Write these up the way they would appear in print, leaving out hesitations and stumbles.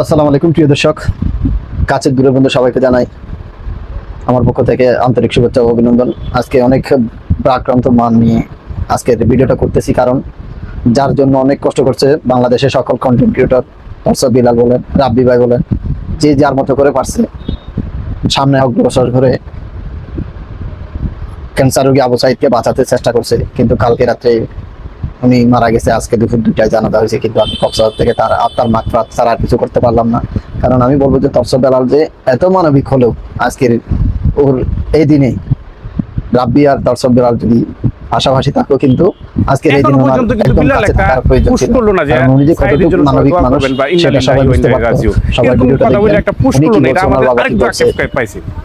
আসসালামু আলাইকুম প্রিয় দর্শক, কাছের দূরের বন্ধু সবাইকে জানাই আমার পক্ষ থেকে আন্তরিক শুভেচ্ছা ও অভিনন্দন। আজকে অনেক প্রাক্রান্ত মান নিয়ে আজকের ভিডিওটা করতেছি, কারণ যার জন্য অনেক কষ্ট করছে বাংলাদেশের সকল কন্টেন্ট ক্রিয়েটর, তরসব বিলাল বলেন, রাব্বি ভাই বলেন, যে যার মতো করে পারছে সামনে অগ্রসর করে ক্যান্সার রোগী আবু সাইদকে বাঁচাতে চেষ্টা করছে, কিন্তু কালকে রাত্রে উনি মারা গেছে। আজকে দুপুর 2টায় জানাজা হয়েছে, কিন্তু আমি কক্সবাজার থেকে তার আত্মার মাগফিরাত ছাড়া আর কিছু করতে পারলাম না। কারণ আমি বলবো যে তরসব বেলাল যে এত মানবিক হলেও আজকের ওর এই দিনে রাব্বি আর তরসব বেলাল যদি পাশাপাশি থাকো, কিন্তু আজকের এই দিন ওনার একদম কাছে থাকার প্রয়োজন ছিল। কারণ উনি যে কতটুকু মানবিক মানুষ সেটা সবাই বুঝতে পারতো। সবাই ভিডিওটা দেখবেন, উনি কি বলছে, ওনার বাবা কি বলছে,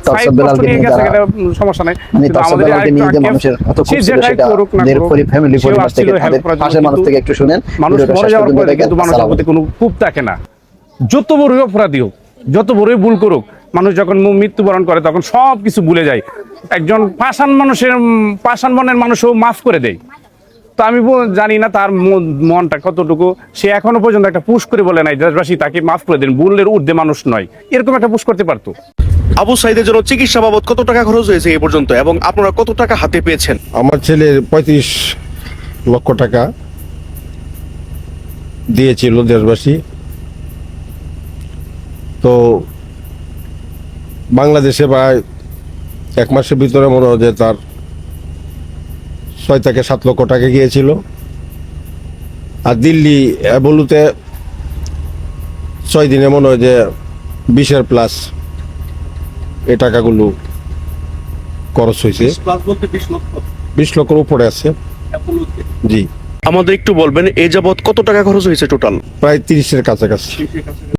তরসব বেলালকে নিয়ে যারা মানে তরসব বেলালকে নিয়ে যে মানুষের কত খুশি ছিল সেটা দের ফ্যামিলি পরিবার থেকে, তাদের পাশের মানুষ থেকে একটু শুনেন। মানুষ মরে যাওয়ার পরে কিন্তু মানুষের প্রতি কোনো ক্ষোভ থাকে না। যত বড়ই অপরাধী হোক, যত বড়ই ভুল করুক, মানুষ যখন মৃত্যুবরণ করে তখন সব কিছু ভুলে যায়। একজন পাষাণ মনের মানুষও মাফ করে দেয়। তো আমি জানি না তার মনটা কতটুকু। সে এখনো পর্যন্ত একটা পুশ করে বলে নাই দেশবাসী তাকে মাফ করে দেন, ভুলের ঊর্ধ্বে মানুষ নয়, এরকম একটা পুশ করতে পারতো। আবু সাইদের জন্য চিকিৎসা বাবদ কত টাকা খরচ হয়েছে এই পর্যন্ত, এবং আপনারা কত টাকা হাতে পেয়েছেন? আমার ছেলের 35 লক্ষ টাকা দিয়েছিল দেশবাসী। তো বাংলাদেশে প্রায় 1 মাসের ভিতরে মনে হয় যে তার 6 থেকে 7 লক্ষ টাকা গিয়েছিল। আর দিল্লি অ্যাবলুতে 6 দিনে মনে হয় যে 20-এর প্লাস এই টাকাগুলো খরচ হয়েছে। 20 লক্ষের উপরে আছে। জি, আমাদের একটু বলবেন এই যাবৎ কত টাকা খরচ হয়েছে টোটাল? প্রায় 30-এর কাছাকাছি।